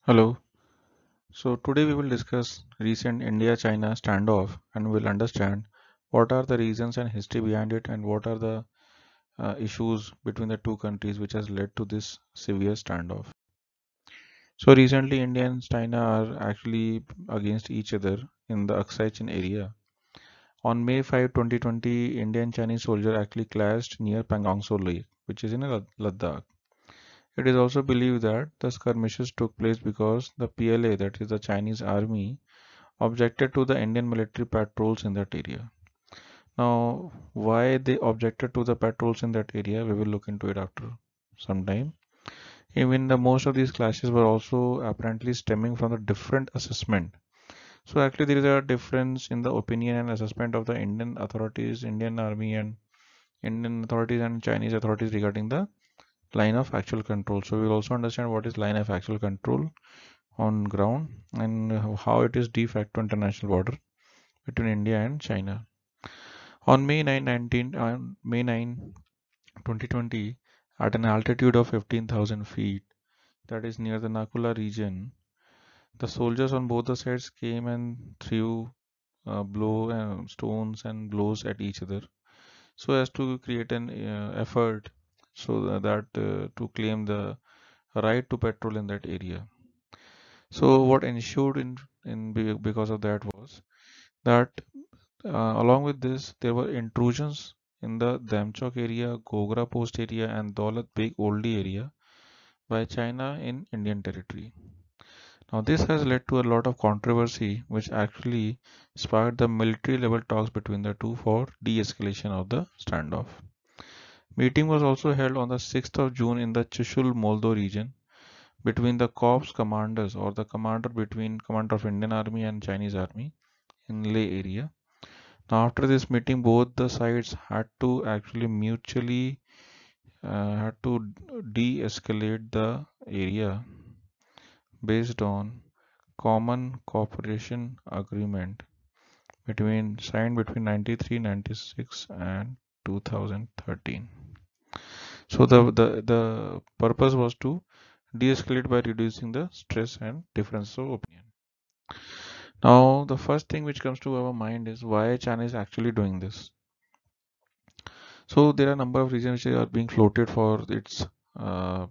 Hello. So today we will discuss recent India-China standoff and we'll understand what are the reasons and history behind it and what are the issues between the two countries which has led to this severe standoff. So recently India and China are actually against each other in the Aksai Chin area. On May 5, 2020, Indian and Chinese soldier actually clashed near Pangongso Lake, which is in Ladakh. It is also believed that the skirmishes took place because the PLA, that is the Chinese army, objected to the Indian military patrols in that area. Now, why they objected to the patrols in that area, we will look into it after some time. Even the most of these clashes were also apparently stemming from the different assessment. So actually there is a difference in the opinion and assessment of the Indian authorities, Indian army and Indian authorities and Chinese authorities regarding the line of actual control. So we will also understand what is line of actual control on ground and how it is de facto international border between India and China. On May 2020, at an altitude of 15,000 feet, that is near the Nakula region, the soldiers on both the sides came and threw stones and blows at each other, so as to create an effort so that to claim the right to patrol in that area. So what ensued because of that was that along with this, there were intrusions in the Damchok area, Gogra Post area, and Daulat Beg Oldi area by China in Indian territory. Now, this has led to a lot of controversy, which actually sparked the military level talks between the two for de escalation of the standoff. Meeting was also held on the 6th of June in the Chushul Moldo region between the corps commanders or the commander of Indian Army and Chinese Army in Leh area. Now, after this meeting, both the sides had to actually mutually had to de-escalate the area based on common cooperation agreement signed between 93, 96 and 2013. So the purpose was to de-escalate by reducing the stress and difference of opinion. Now, the first thing which comes to our mind is why China is actually doing this. So there are a number of reasons which are being floated for the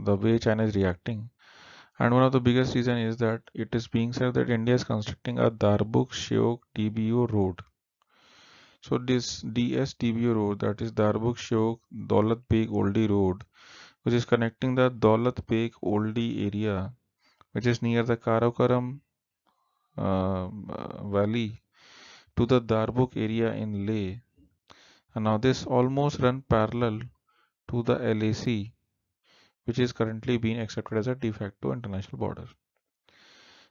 way China is reacting. And one of the biggest reason is that it is being said that India is constructing a Darbuk Sheok DBO road. So this DSDBO road, that is Darbuk Sheok Daulat Beg Oldi road, which is connecting the Daulat Beg Oldi area, which is near the Karakoram valley, to the Darbuk area in Leh. And now this almost run parallel to the LAC, which is currently being accepted as a de facto international border.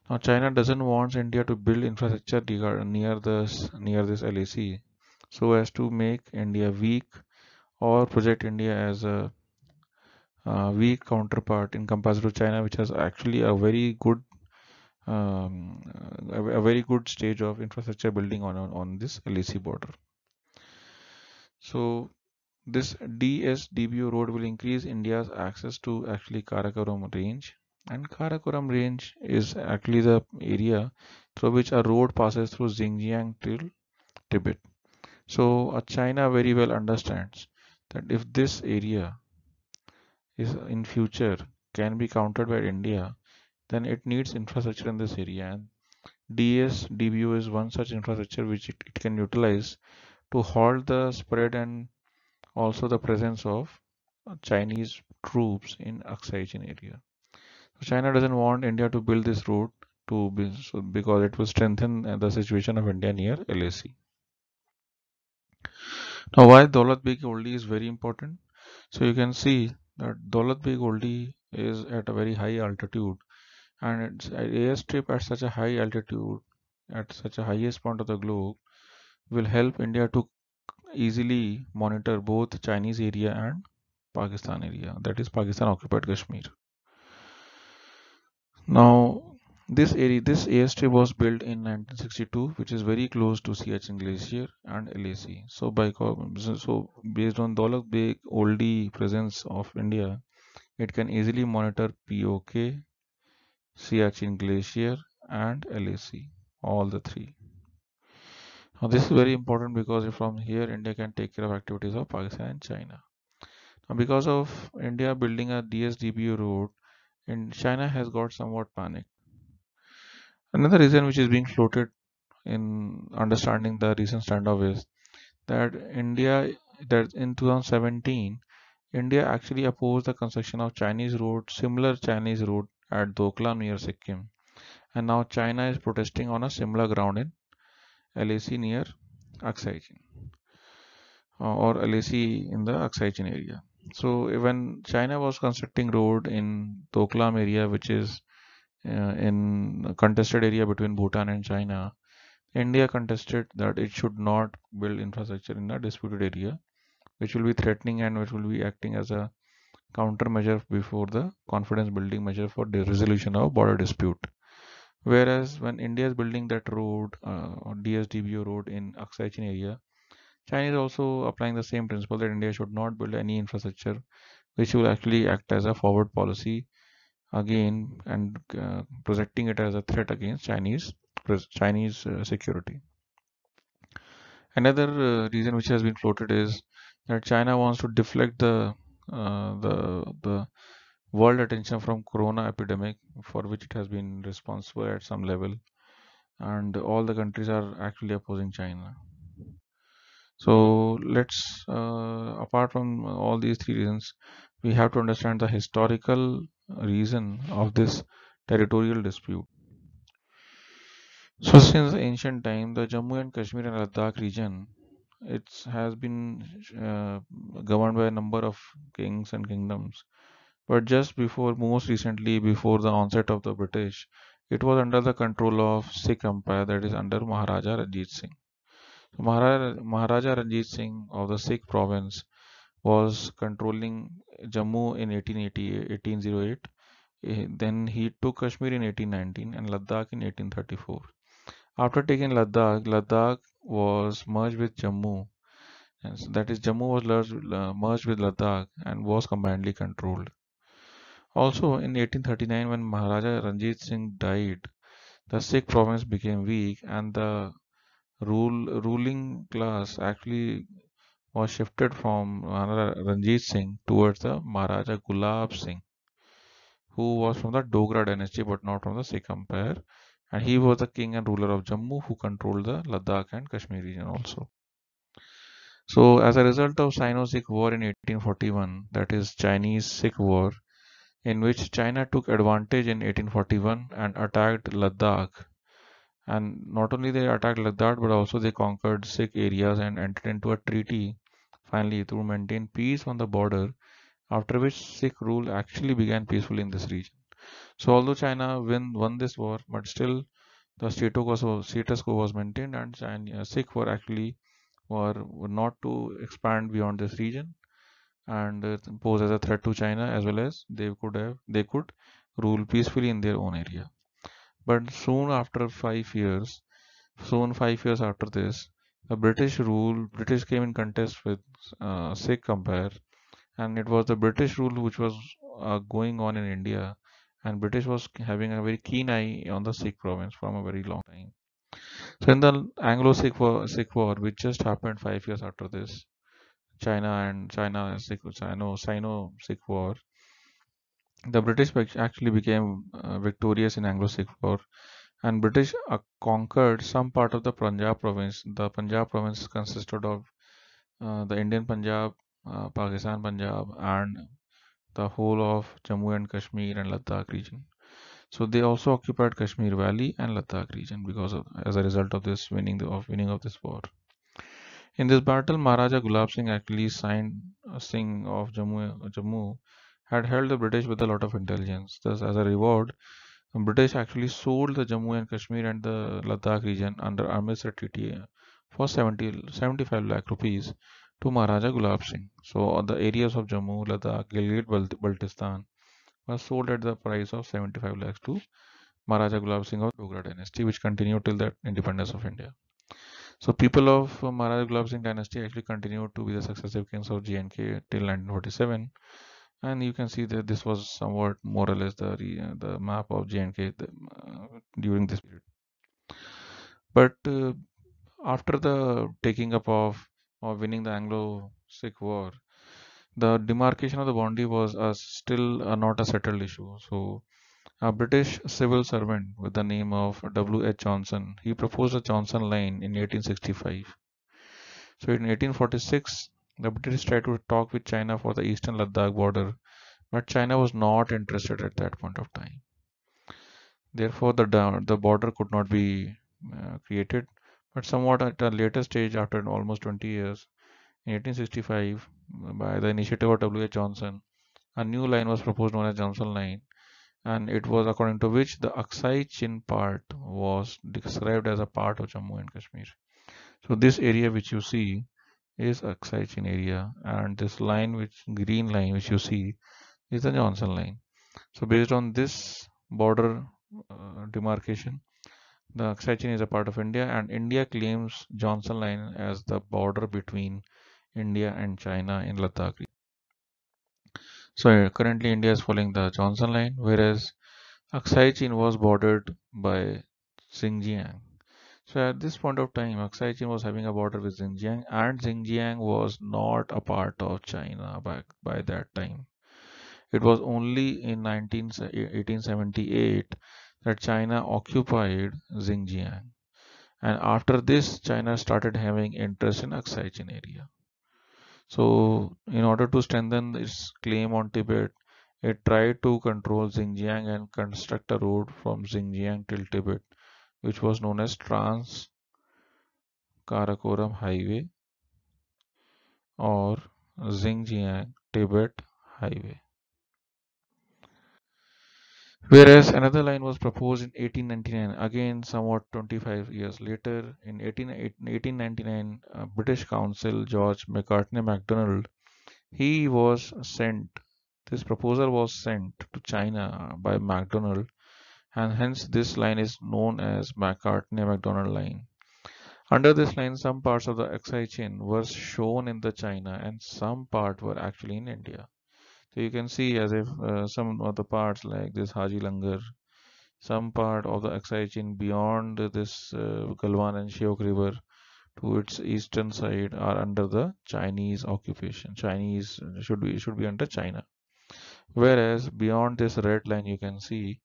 Now, China doesn't want India to build infrastructure near this LAC, so as to make India weak or project India as a weak counterpart in comparison to China, which has actually um, a very good stage of infrastructure building on this LAC border. So this DSDBO road will increase India's access to actually Karakoram range, and Karakoram range is actually the area through which a road passes through Xinjiang till Tibet. So China very well understands that if this area is in future can be countered by India, then it needs infrastructure in this area, and DSDBO is one such infrastructure which it can utilize to halt the spread and also the presence of Chinese troops in Aksai Chin area. So China doesn't want India to build this road because it will strengthen the situation of India near LAC. Now, why Daulat Beg Oldi is very important? So you can see that Daulat Beg Oldi is at a very high altitude, and its airstrip at such a high altitude, at such a highest point of the globe, will help India to easily monitor both Chinese area and Pakistan area, that is Pakistan occupied Kashmir. Now, this airstrip was built in 1962, which is very close to Siachen Glacier and LAC. So based on Daulat Beg Oldie presence of India, it can easily monitor POK, Siachen Glacier, and LAC, all the three. Now, this is very important because from here India can take care of activities of Pakistan and China. Now, because of India building a DSDBU road, and China has got somewhat panic. Another reason which is being floated in understanding the recent standoff is that in 2017 India actually opposed the construction of Chinese road, similar Chinese road at Doklam near Sikkim, and now China is protesting on a similar ground in LAC near Aksai Chin, or LAC in the Aksai Chin area. So when China was constructing road in Doklam area, which is in a contested area between Bhutan and China, India contested that it should not build infrastructure in a disputed area, which will be threatening and which will be acting as a countermeasure before the confidence building measure for the resolution of border dispute. Whereas when India is building that road, or DSDBO road in Aksai Chin area, China is also applying the same principle that India should not build any infrastructure which will actually act as a forward policy again, and projecting it as a threat against Chinese security. Another reason which has been floated is that China wants to deflect the world attention from corona epidemic, for which it has been responsible at some level, and all the countries are actually opposing China. So let's, apart from all these three reasons, we have to understand the historical reason of this territorial dispute. So since ancient time, the Jammu and Kashmir and Ladakh region, it has been uh, governed by a number of kings and kingdoms. But just before, most recently, before the onset of the British, it was under the control of Sikh Empire, that is under Maharaja Ranjit Singh. So Maharaja Ranjit Singh of the Sikh province was controlling Jammu in 1808. Then he took Kashmir in 1819 and Ladakh in 1834. After taking Ladakh, Ladakh was merged with Jammu, and that is Jammu was merged with Ladakh and was combinedly controlled. Also, in 1839, when Maharaja Ranjit Singh died, the Sikh province became weak, and the ruling class actually was shifted from Maharaja Ranjit Singh towards the Maharaja Gulab Singh, who was from the Dogra dynasty but not from the Sikh Empire. And he was the king and ruler of Jammu who controlled the Ladakh and Kashmir region also. So, as a result of Sino-Sikh War in 1841, that is Chinese-Sikh War, in which China took advantage in 1841 and attacked Ladakh. And not only they attacked Ladakh, but also they conquered Sikh areas and entered into a treaty finally to maintain peace on the border, after which Sikh rule actually began peacefully in this region. So although China won this war, but still the status quo was maintained, and Sikh were not to expand beyond this region and pose as a threat to China, as well as they could rule peacefully in their own area. But soon 5 years after this, the British came in contest with Sikh Empire, and it was the British rule which was going on in India, and British was having a very keen eye on the Sikh province from a very long time. So in the Sikh War, which just happened 5 years after this, Sino-Sikh War, the British actually became victorious in Anglo-Sikh War, and British conquered some part of the Punjab province. The Punjab province consisted of the Indian Punjab, Pakistan Punjab, and the whole of Jammu and Kashmir and Ladakh region. So they also occupied Kashmir Valley and Ladakh region as a result of this winning of this war. In this battle, Maharaja Gulab Singh actually signed Singh of Jammu had held the British with a lot of intelligence. Thus, as a reward, the British actually sold the Jammu and Kashmir and the Ladakh region under Amritsar Treaty for 75 lakh rupees to Maharaja Gulab Singh. So the areas of Jammu, Ladakh, Baltistan were sold at the price of 75 lakhs to Maharaja Gulab Singh of Dogra dynasty, which continued till the independence of India. So people of Maharaja Gulab Singh dynasty actually continued to be the successive kings of J&K till 1947, And you can see that this was somewhat more or less the map of J&K during this period. But after the taking up of or winning the Anglo-Sikh War, the demarcation of the boundary was still not a settled issue. So a British civil servant with the name of W.H. Johnson, he proposed a Johnson Line in 1865. So in 1846, the British tried to talk with China for the eastern Ladakh border, but China was not interested at that point of time. Therefore, the border could not be created. But somewhat at a later stage, after almost 20 years, in 1865, by the initiative of W.H. Johnson, a new line was proposed known as Johnson Line, and it was according to which the Aksai Chin part was described as a part of Jammu and Kashmir. So this area which you see is Aksai Chin area, and this line, which green line which you see, is the Johnson Line. So based on this border demarcation, the Aksai Chin is a part of India, and India claims Johnson Line as the border between India and China in Ladakh. So currently India is following the Johnson Line, whereas Aksai Chin was bordered by Xinjiang. So at this point of time, Aksai Chin was having a border with Xinjiang, and Xinjiang was not a part of China back by that time. It was only in 1878 that China occupied Xinjiang. And after this, China started having interest in Aksai Chin area. So, in order to strengthen its claim on Tibet, it tried to control Xinjiang and construct a road from Xinjiang till Tibet, which was known as Trans Karakoram Highway or Xinjiang Tibet Highway. Whereas another line was proposed in 1899, again somewhat 25 years later. In 1899, British Council George Macartney MacDonald, he was sent, this proposal was sent to China by MacDonald, and hence this line is known as Macartney-MacDonald line. Under this line, some parts of the Aksai chain were shown in the China and some part were actually in India. So you can see as if some of the parts like this Haji Langar, some part of the Aksai chain beyond this Galwan and Shiok River to its eastern side are under the Chinese occupation. Chinese should be under China. Whereas beyond this red line, you can see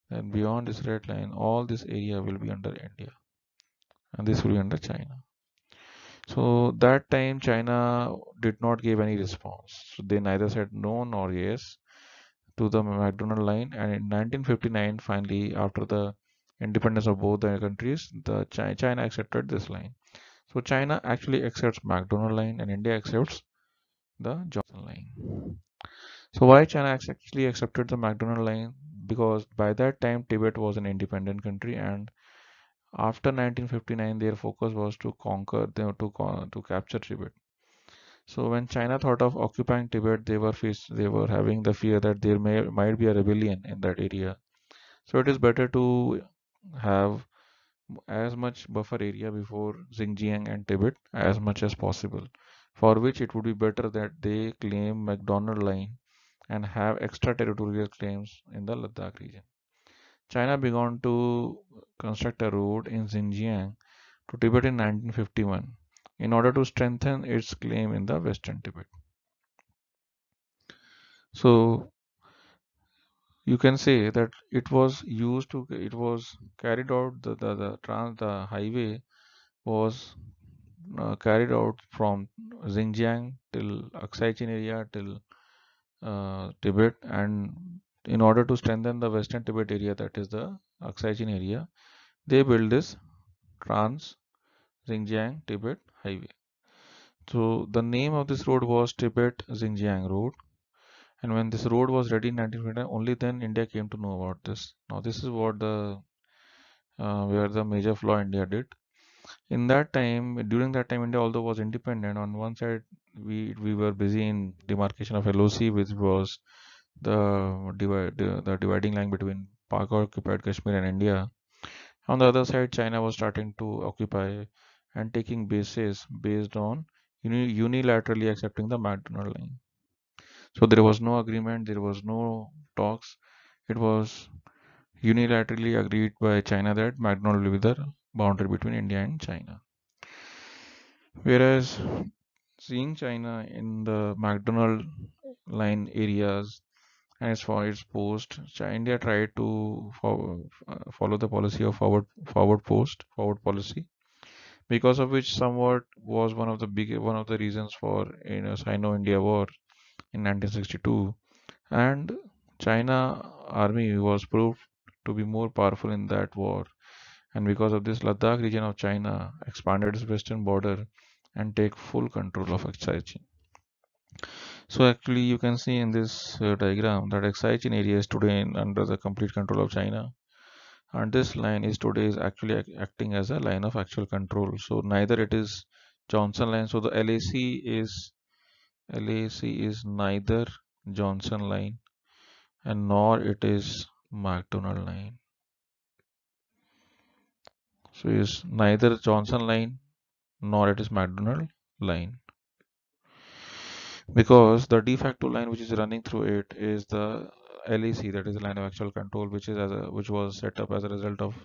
that beyond this red line, all this area will be under India, and this will be under China. So that time China did not give any response. So they neither said no nor yes to the McDonald line. And in 1959, finally, after the independence of both the countries, the China accepted this line. So China actually accepts McDonald line, and India accepts the Johnson line. So why China actually accepted the McDonald line? Because by that time Tibet was an independent country, and after 1959 their focus was to conquer them to capture Tibet. So when China thought of occupying Tibet, they were having the fear that there might be a rebellion in that area. So it is better to have as much buffer area before Xinjiang and Tibet as much as possible. For which it would be better that they claim McDonald line and have extraterritorial claims in the Ladakh region. China began to construct a road in Xinjiang to Tibet in 1951 in order to strengthen its claim in the Western Tibet. So you can say that it was carried out the highway was carried out from Xinjiang till Aksai Chin area till Tibet, and in order to strengthen the Western Tibet area, that is the Aksai Chin area, they built this Trans Xinjiang Tibet Highway. So the name of this road was Tibet Xinjiang Road. And when this road was ready in 1959, only then India came to know about this. Now this is what the where the major flaw India did. In that time, during that time, India although was independent, on one side we were busy in demarcation of LOC, which was the dividing line between Pak occupied Kashmir and India. On the other side, China was starting to occupy and taking bases based on unilaterally accepting the McDonald line. So there was no agreement, there was no talks. It was unilaterally agreed by China that McDonald will be the boundary between India and China. Whereas seeing China in the McDonald line areas and as for its post, India tried to follow the policy of forward policy, because of which somewhat was one of the reasons for Sino-India War in 1962, and China army was proved to be more powerful in that war, and because of this, Ladakh region of China expanded its western border and take full control of Aksai Chin. So actually, you can see in this diagram that Aksai Chin area is today under the complete control of China, and this line is today is actually acting as a line of actual control. So neither it is Johnson line. So the LAC is neither Johnson line and nor it is McDonald line. So it is neither Johnson line nor it is McDonald line, because the de facto line which is running through it is the LAC, that is the line of actual control, which was set up as a result of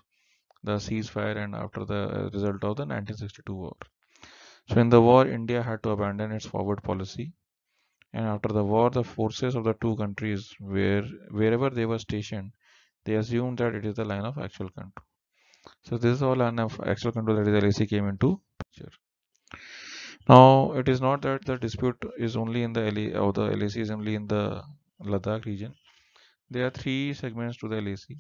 the ceasefire and after the result of the 1962 war. So in the war, India had to abandon its forward policy, and after the war, the forces of the two countries, wherever they were stationed, they assumed that it is the line of actual control. So this is all line of actual control, that is LAC, came into picture. Now it is not that the dispute is only in the LA or the LAC is only in the Ladakh region. There are three segments to the LAC.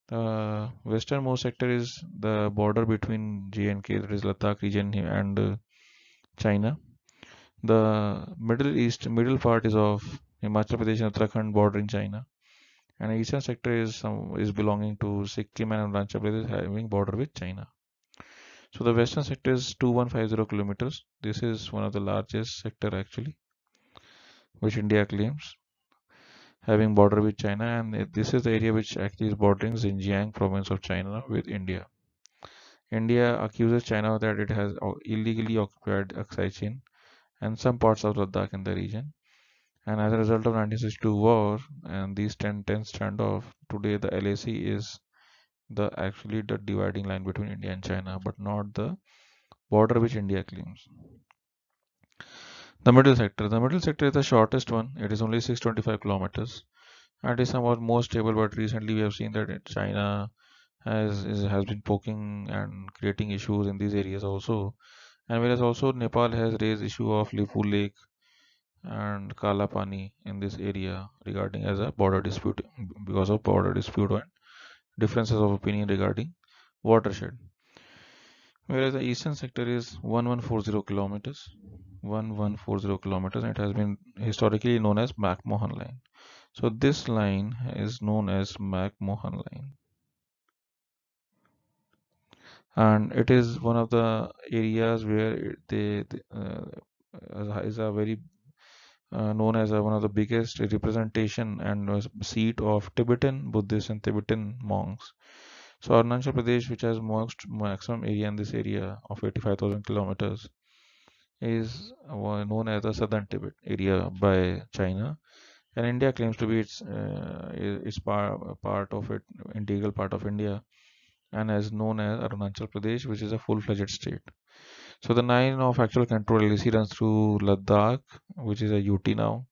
The westernmost sector is the border between J&K, that is Ladakh region and China. The middle part is of Himachal Pradesh and Uttarakhand bordering China, and the eastern sector is belonging to Sikkim and Arunachal Pradesh, having border with China. So the western sector is 2150 kilometers. This is one of the largest sector actually, which India claims, having border with China, and this is the area which actually is bordering Xinjiang province of China with India. India accuses China that it has illegally occupied Aksai Chin and some parts of Ladakh in the region. And as a result of 1962 war and these 10 standoff, today the LAC is actually the dividing line between India and China, but not the border which India claims. The middle sector is the shortest one. It is only 625 kilometers and is somewhat more stable. But recently we have seen that China has been poking and creating issues in these areas also. And whereas also Nepal has raised issue of Lipu Lake and Kala Pani in this area regarding as a border dispute, because of border dispute and differences of opinion regarding watershed. Whereas the eastern sector is 1140 kilometers, 1140 kilometers, and it has been historically known as McMahon line. So this line is known as McMahon line, and it is one of the areas where is a very known as one of the biggest representation and seat of Tibetan Buddhists and Tibetan monks. So Arunachal Pradesh, which has maximum area in this area of 85,000 kilometers, is known as the Southern Tibet area by China, and India claims to be its part of it, integral part of India, and is known as Arunachal Pradesh, which is a full-fledged state. So the line of actual control LAC runs through Ladakh, which is a UT now,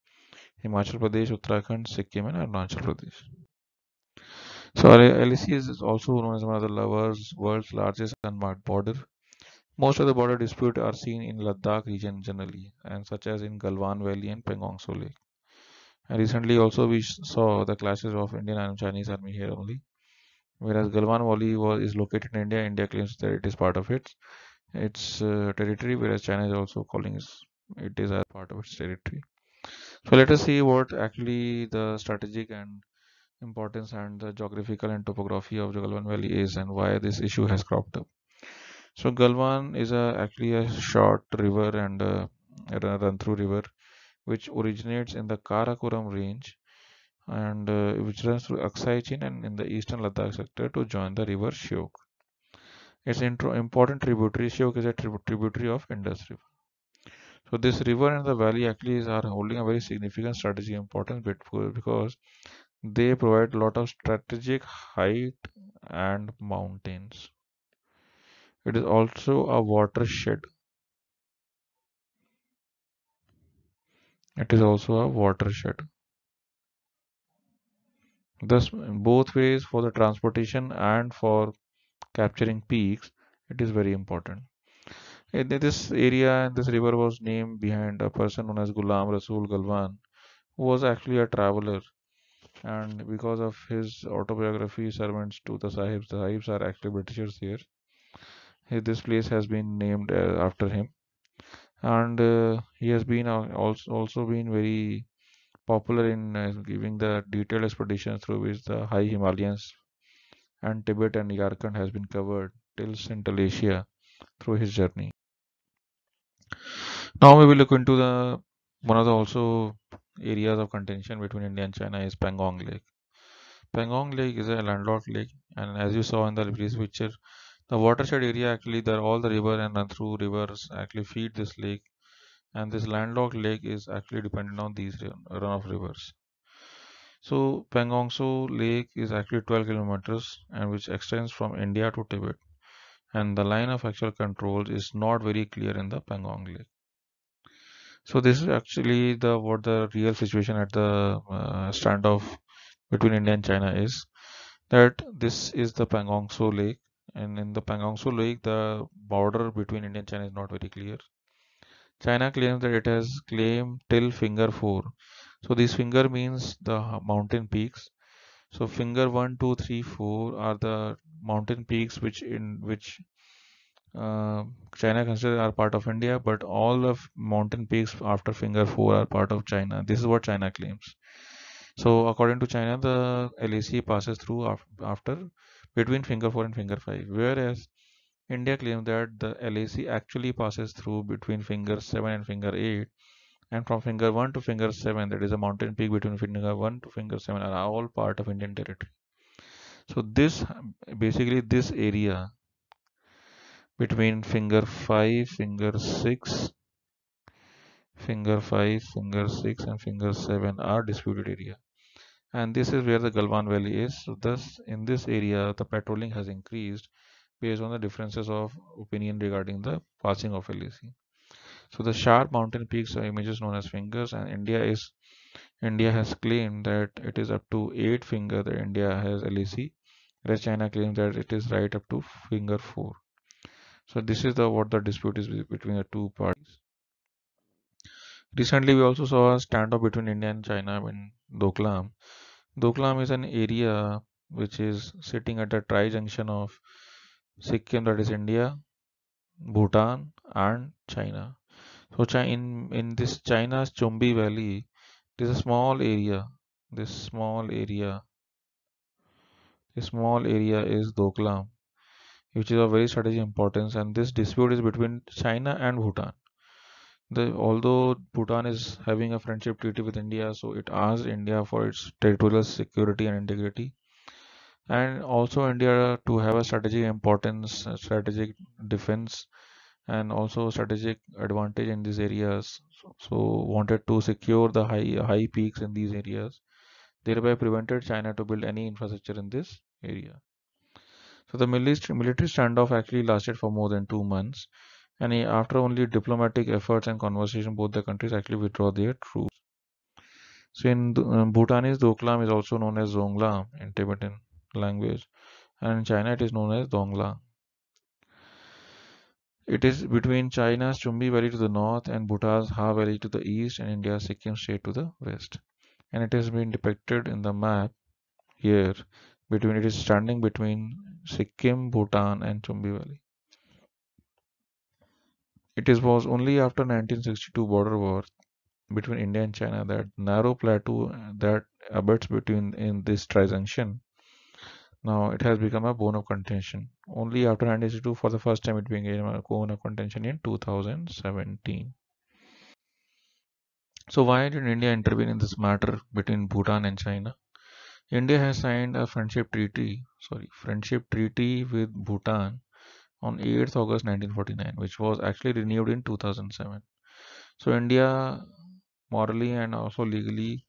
Himachal Pradesh, Uttarakhand, Sikkim, and Arunachal Pradesh. So LAC is also known as one of the world's largest unmarked border. Most of the border disputes are seen in Ladakh region generally, and such as in Galwan Valley and Pangong So Lake. And recently also we saw the clashes of Indian and Chinese army here only. Whereas Galwan Valley is located in India, India claims that it is part of its territory, whereas China is also calling it is a part of its territory. So let us see what actually the strategic and importance and the geographical and topography of the Galwan Valley is and why this issue has cropped up. So Galwan is actually a short river and a run-through river which originates in the Karakoram range and which runs through Aksai Chin and in the eastern Ladakh sector to join the river Shyok. Its important tributary, Shyok is a tributary of Indus River. So this river and the valley actually are holding a very significant strategic importance because they provide a lot of strategic height and mountains. It is also a watershed. It is also a watershed. Thus, both ways for the transportation and for capturing peaks, it is very important. This area and this river was named behind a person known as Ghulam Rasul Galwan, who was actually a traveler. And because of his autobiography, Servants to the Sahibs are actually Britishers here. This place has been named after him, and he has been also been very popular in giving the detailed expeditions through which the high Himalayas and Tibet and Yarkand has been covered till Central Asia through his journey. Now we will look into the one of the also areas of contention between India and China is Pangong Lake. Pangong Lake is a landlocked lake, and as you saw in the previous picture, the watershed area actually there all the river and run through rivers actually feed this lake, and this landlocked lake is actually dependent on these runoff rivers. So Pangongso Lake is actually 12 kilometers and which extends from India to Tibet, and the line of actual control is not very clear in the Pangong Lake. So this is actually the what the real situation at the standoff between India and China is that this is the Pangongso Lake, and in the Pangongso Lake, the border between India and China is not very clear. China claims that it has claimed till finger 4. So this finger means the mountain peaks. So finger 1, 2, 3, 4 are the mountain peaks which uh, China considers are part of India, but all of mountain peaks after finger 4 are part of China. This is what China claims. So according to China, the LAC passes through after between finger 4 and finger 5, whereas India claims that the LAC actually passes through between finger 7 and finger 8, and from finger 1 to finger 7, that is a mountain peak between finger 1 to finger 7, are all part of Indian territory. So this basically this area between finger 5, finger 6, and finger 7 are disputed area. And this is where the Galwan Valley is. So thus, in this area, the patrolling has increased based on the differences of opinion regarding the passing of LAC. So the sharp mountain peaks are images known as fingers, and India has claimed that it is up to 8 finger that India has LAC, whereas China claims that it is right up to finger 4. So this is the what the dispute is between the two parties. Recently, we also saw a standoff between India and China in Doklam. Doklam is an area which is sitting at the tri-junction of Sikkim, that is India, Bhutan, and China. So in this China's Chumbi Valley, there is a small area. This small area, this small area is Doklam, which is of very strategic importance. And this dispute is between China and Bhutan. Although Bhutan is having a friendship treaty with India, so it asks India for its territorial security and integrity, and also India to have a strategic importance, strategic defense, and also strategic advantage in these areas. So wanted to secure the high peaks in these areas, thereby prevented China to build any infrastructure in this area. So the military standoff actually lasted for more than 2 months, and after only diplomatic efforts and conversation, both the countries actually withdraw their troops. So in Bhutanese, Doklam is also known as Zonglam in Tibetan language, and in China it is known as Dongla. It is between China's Chumbi Valley to the north and Bhutan's Ha Valley to the east and India's Sikkim state to the west. And it has been depicted in the map here between it is standing between Sikkim, Bhutan and Chumbi Valley. It is was only after 1962 border war between India and China that narrow plateau that abuts between in this tri-junction. Now it has become a bone of contention. Only after 1962 for the first time it became a bone of contention in 2017. So why did India intervene in this matter between Bhutan and China? India has signed a friendship treaty with Bhutan on 8th August 1949, which was actually renewed in 2007. So India morally and also legally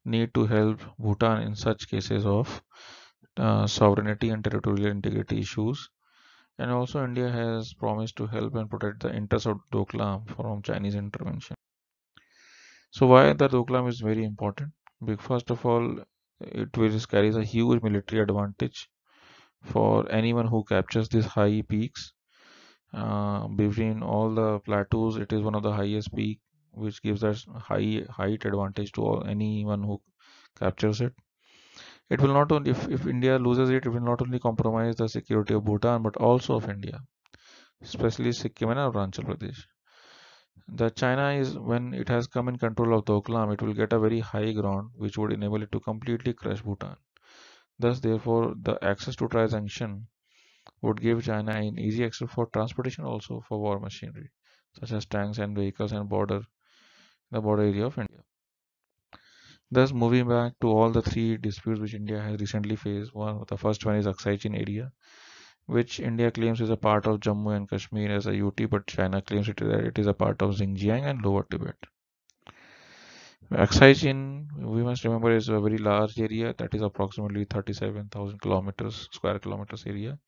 need to help Bhutan in such cases of sovereignty and territorial integrity issues. And also India has promised to help and protect the interests of Doklam from Chinese intervention. So why the Doklam is very important? Because first of all, it will carries a huge military advantage for anyone who captures these high peaks. Between all the plateaus, it is one of the highest peak, which gives us high height advantage to anyone who captures it. It will not only, if India loses it, it will not only compromise the security of Bhutan, but also of India, especially Sikkim and Arunachal Pradesh. The China is, when it has come in control of Doklam, it will get a very high ground, which would enable it to completely crush Bhutan. Thus, therefore, the access to transaction would give China an easy access for transportation also for war machinery, such as tanks and vehicles and the border area of India. Thus, moving back to all the three disputes which India has recently faced, the first one is Aksai Chin area, which India claims is a part of Jammu and Kashmir as a UT, but China claims that it is a part of Xinjiang and Lower Tibet. Aksai Chin, we must remember, is a very large area that is approximately 37,000 square kilometers area,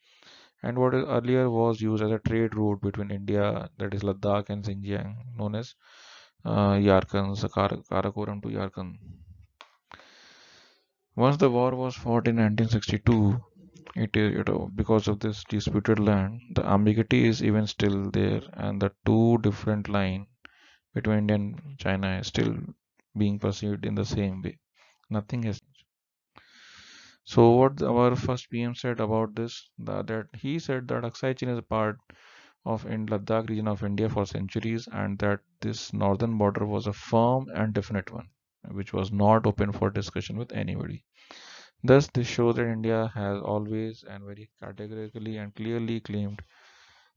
and what earlier was used as a trade route between India, that is Ladakh and Xinjiang, known as Yarkand, Karakoram to Yarkand. Once the war was fought in 1962, because of this disputed land, the ambiguity is even still there, and the two different line between India and China is still being perceived in the same way. Nothing has changed. So what our first PM said about this, that he said that Aksai Chin is a part of in Ladakh region of India for centuries, and that this northern border was a firm and definite one, which was not open for discussion with anybody. Thus, this shows that India has always and very categorically and clearly claimed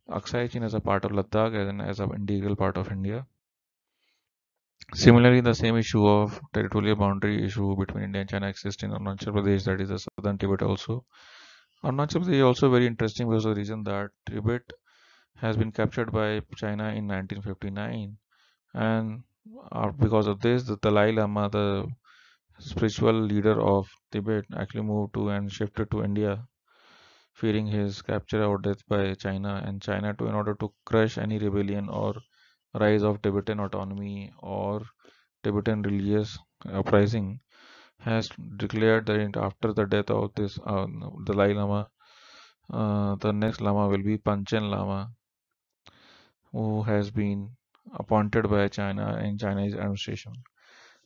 Aksai Chin as a part of Ladakh and as an integral part of India. Similarly, the same issue of territorial boundary issue between India and China exists in Arunachal Pradesh, that is the southern Tibet also. Arunachal Pradesh is also very interesting because of the reason that Tibet has been captured by China in 1959, and because of this, the Dalai Lama, the spiritual leader of Tibet, actually moved to and shifted to India, fearing his capture or death by China, and China to in order to crush any rebellion or rise of Tibetan autonomy or Tibetan religious uprising, has declared that after the death of this Dalai Lama, the next Lama will be Panchen Lama, who has been appointed by China in Chinese administration.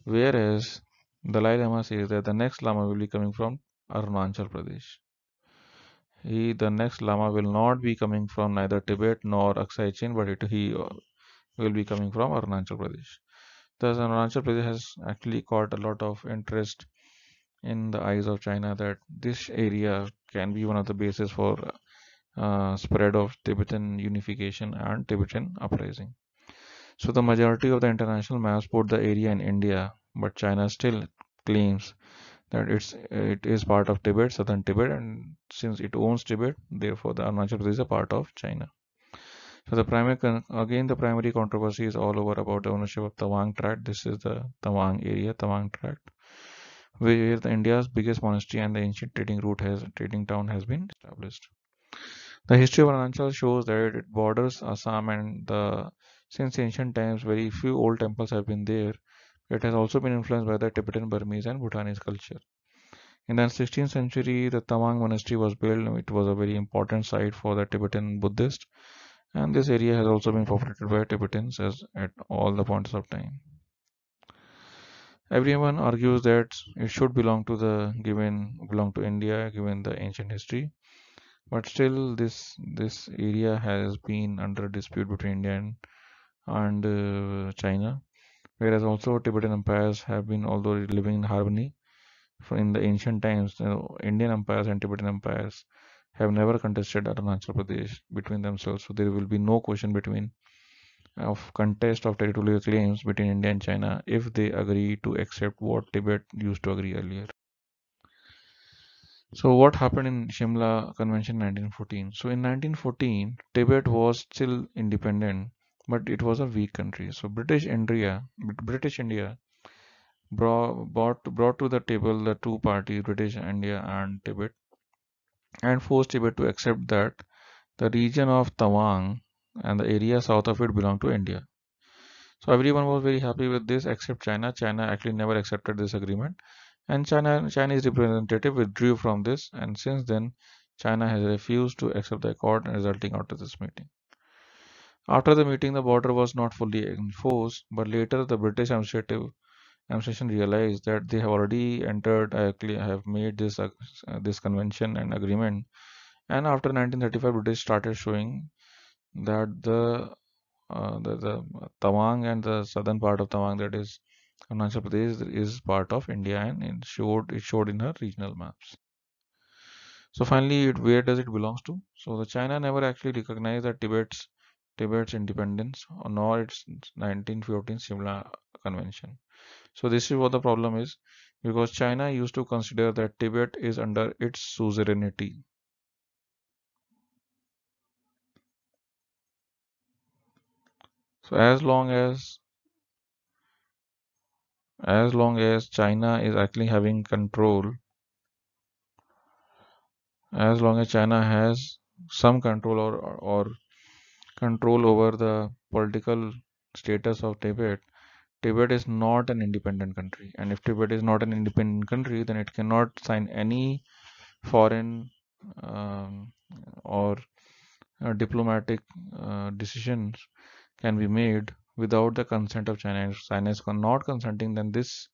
Whereas Dalai Lama says that the next Lama will be coming from Arunachal Pradesh. The next Lama will not be coming from neither Tibet nor Aksai Chin, but he will be coming from Arunachal Pradesh. Thus, Arunachal Pradesh has actually caught a lot of interest in the eyes of China, that this area can be one of the bases for spread of Tibetan unification and Tibetan uprising. So the majority of the international maps put the area in India, but China still claims that it is part of Tibet, southern Tibet, and since it owns Tibet, therefore the Arunachal Pradesh is a part of China. So the primary controversy is all over about the ownership of Tawang Tract. This is the Tawang area, Tawang Tract, where the India's biggest monastery and the ancient trading town has been established. The history of Arunachal shows that it borders Assam, and since ancient times, very few old temples have been there. It has also been influenced by the Tibetan, Burmese, and Bhutanese culture. In the 16th century, the Tawang monastery was built. It was a very important site for the Tibetan Buddhists, and this area has also been populated by Tibetans as at all the points of time. Everyone argues that it should belong to India given the ancient history, but still this area has been under dispute between India and China, whereas also Tibetan empires have been although living in harmony in the ancient times. Indian empires and Tibetan empires have never contested Arunachal Pradesh between themselves, so there will be no question between of contest of territorial claims between India and China if they agree to accept what Tibet used to agree earlier. So what happened in Shimla Convention 1914? So in 1914, Tibet was still independent, but it was a weak country. So British India brought to the table the two parties, British India and Tibet, and forced Tibet to accept that the region of Tawang and the area south of it belonged to India. So everyone was very happy with this except China. China actually never accepted this agreement, and Chinese representative withdrew from this, and since then China has refused to accept the accord resulting out of this meeting. After the meeting, the border was not fully enforced, but later the British administration realized that they have already entered, actually have made this convention and agreement, and after 1935, British started showing that the Tawang and the southern part of Tawang, that is Arunachal Pradesh, is part of India, and it showed in her regional maps. So finally, where does it belongs to? So the China never actually recognized that Tibet's independence, nor its 1915 Simla Convention. So this is what the problem is, because China used to consider that Tibet is under its suzerainty. So as long as China is actually having control, as long as China has some control or control over the political status of Tibet, Tibet is not an independent country. And if Tibet is not an independent country, then it cannot sign any foreign um, or diplomatic decisions can be made without the consent of China. If China is not consenting, then this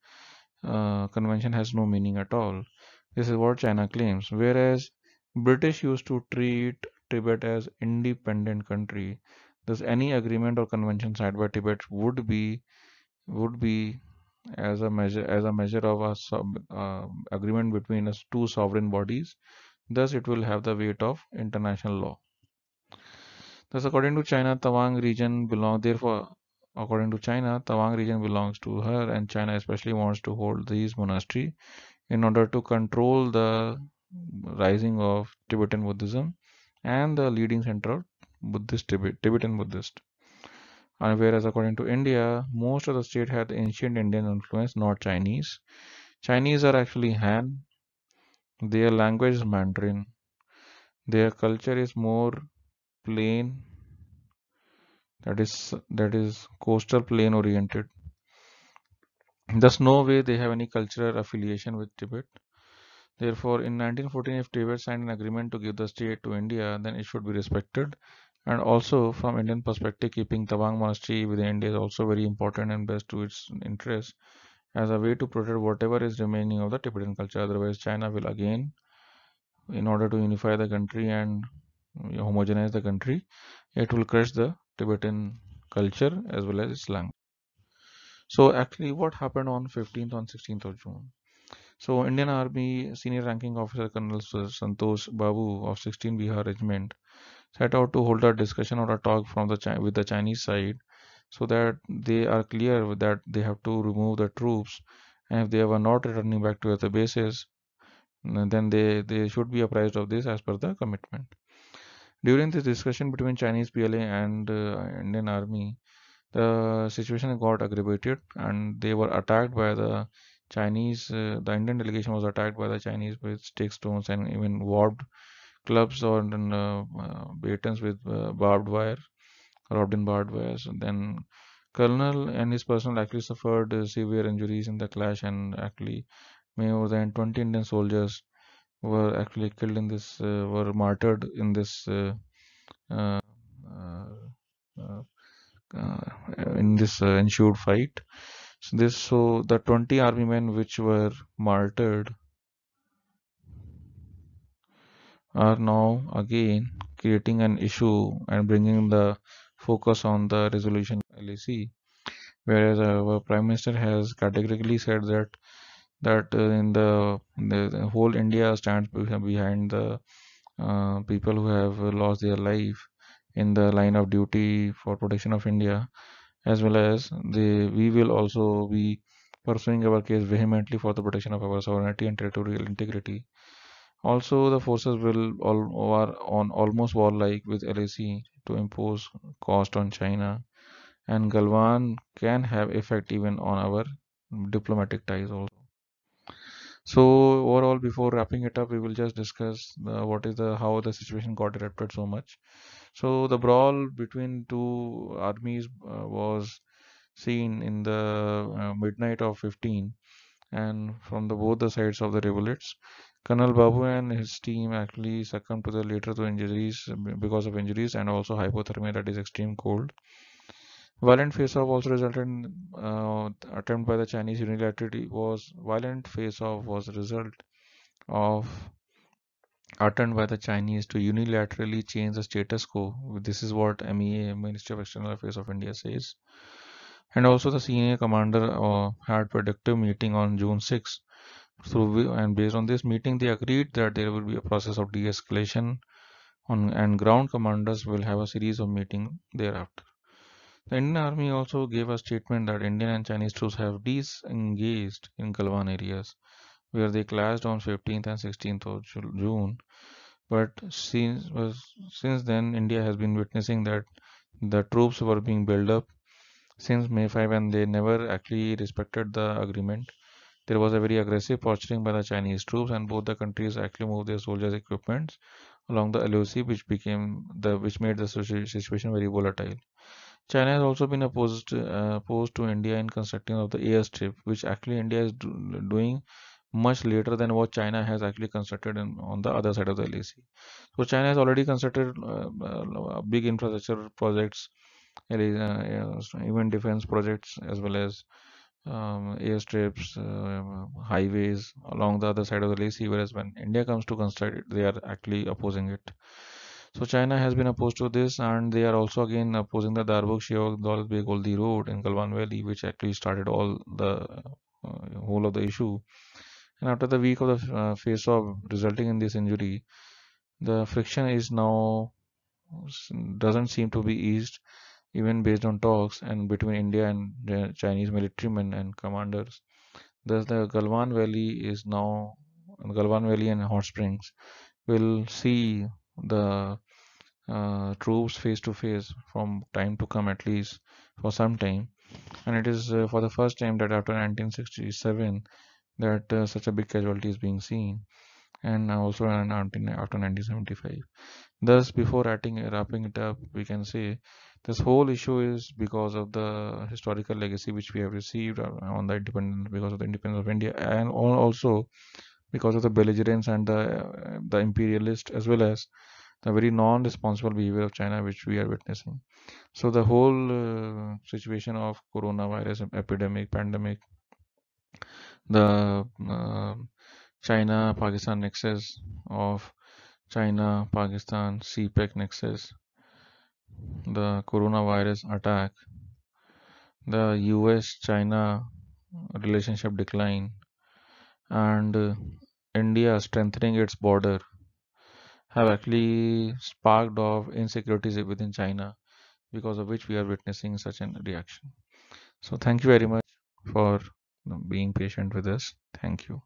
convention has no meaning at all. This is what China claims. Whereas British used to treat Tibet as independent country. Thus, any agreement or convention signed by Tibet would be as a measure of a agreement between us two sovereign bodies. Thus, it will have the weight of international law. Thus, according to China, Tawang region belong. Therefore, according to China, Tawang region belongs to her, and China especially wants to hold these monasteries in order to control the rising of Tibetan Buddhism and the leading center of Tibetan Buddhist. And whereas according to India, most of the state had ancient Indian influence, not Chinese. Chinese are actually Han. Their language is Mandarin. Their culture is more plain, that is coastal plain oriented. Thus, no way they have any cultural affiliation with Tibet. Therefore, in 1914, if Tibet signed an agreement to give the state to India, then it should be respected. And also, from Indian perspective, keeping Tawang Monastery within India is also very important and best to its interest as a way to protect whatever is remaining of the Tibetan culture. Otherwise, China will again, in order to unify the country and homogenize the country, it will crush the Tibetan culture as well as its language. So actually, what happened on 15th and 16th of June? So Indian Army senior ranking officer Colonel Santosh Babu of 16 Bihar Regiment set out to hold a discussion or a talk with the Chinese side, so that they are clear that they have to remove the troops, and if they were not returning back to the bases, then they should be apprised of this as per the commitment. During this discussion between Chinese PLA and Indian Army, the situation got aggravated and they were attacked by the Chinese. The Indian delegation was attacked by the Chinese with stick stones and even warped clubs or batons with robbed in barbed wire. So then Colonel and his personnel actually suffered severe injuries in the clash, and actually more than 20 Indian soldiers were actually killed in this, were martyred uh, uh, uh, in this ensued fight. So the 20 army men which were martyred are now again creating an issue and bringing the focus on the resolution LAC, whereas our Prime Minister has categorically said that the whole India stands behind the people who have lost their life in the line of duty for protection of India, as well as we will also be pursuing our case vehemently for the protection of our sovereignty and territorial integrity. Also, the forces are on almost warlike with LAC to impose cost on China. and Galwan can have effect even on our diplomatic ties also. So overall, before wrapping it up, we will just discuss what is the how the situation got erupted so much. So the brawl between two armies was seen in the midnight of 15, and from the both the sides of the rivulets. Colonel Babu and his team actually succumbed to the later to injuries because of injuries and also hypothermia, that is extreme cold. Violent face-off also resulted in attempt by the Chinese unilaterally was violent face-off was a result of attempt by the Chinese to unilaterally change the status quo. This is what MEA, Ministry of External Affairs of India, says. And also the senior commander had productive meeting on June 6. And based on this meeting, they agreed that there will be a process of de-escalation on, and ground commanders will have a series of meetings thereafter. The Indian Army also gave a statement that Indian and Chinese troops have disengaged in Galwan areas where they clashed on 15th and 16th of June. But since then, India has been witnessing that the troops were being built up since May 5 and they never actually respected the agreement. There was a very aggressive posturing by the Chinese troops, and both the countries actually moved their soldiers' equipment along the LOC, which made the situation very volatile. China has also been opposed to India in constructing of the airstrip, which actually India is doing much later than what China has actually constructed on the other side of the LAC. So China has already constructed big infrastructure projects, even defense projects, as well as airstrips, highways along the other side of the LAC. Whereas when India comes to construct it, they are actually opposing it. So China has been opposed to this, and they are also again opposing the Darbuk Sheok Daulat Beg Oldi road in Galwan Valley, which actually started all the whole of the issue. And after the week of the face-off resulting in this injury, the friction is now doesn't seem to be eased, even based on talks and between India and the Chinese military and commanders. Thus, the Galwan Valley and Hot Springs will see the troops face to face from time to come, at least for some time. And it is for the first time that after 1967 that such a big casualty is being seen, and also after 1975. Thus, before wrapping it up, we can say this whole issue is because of the historical legacy which we have received on the independence, because of the independence of India, and also because of the belligerents and the imperialist, as well as the very non-responsible behavior of China, which we are witnessing. So the whole situation of coronavirus epidemic, pandemic, the China-Pakistan nexus of China-Pakistan CPEC nexus, the coronavirus attack, the US-China relationship decline, and India strengthening its border have actually sparked off insecurities within China, because of which we are witnessing such a reaction. So thank you very much for being patient with us. Thank you.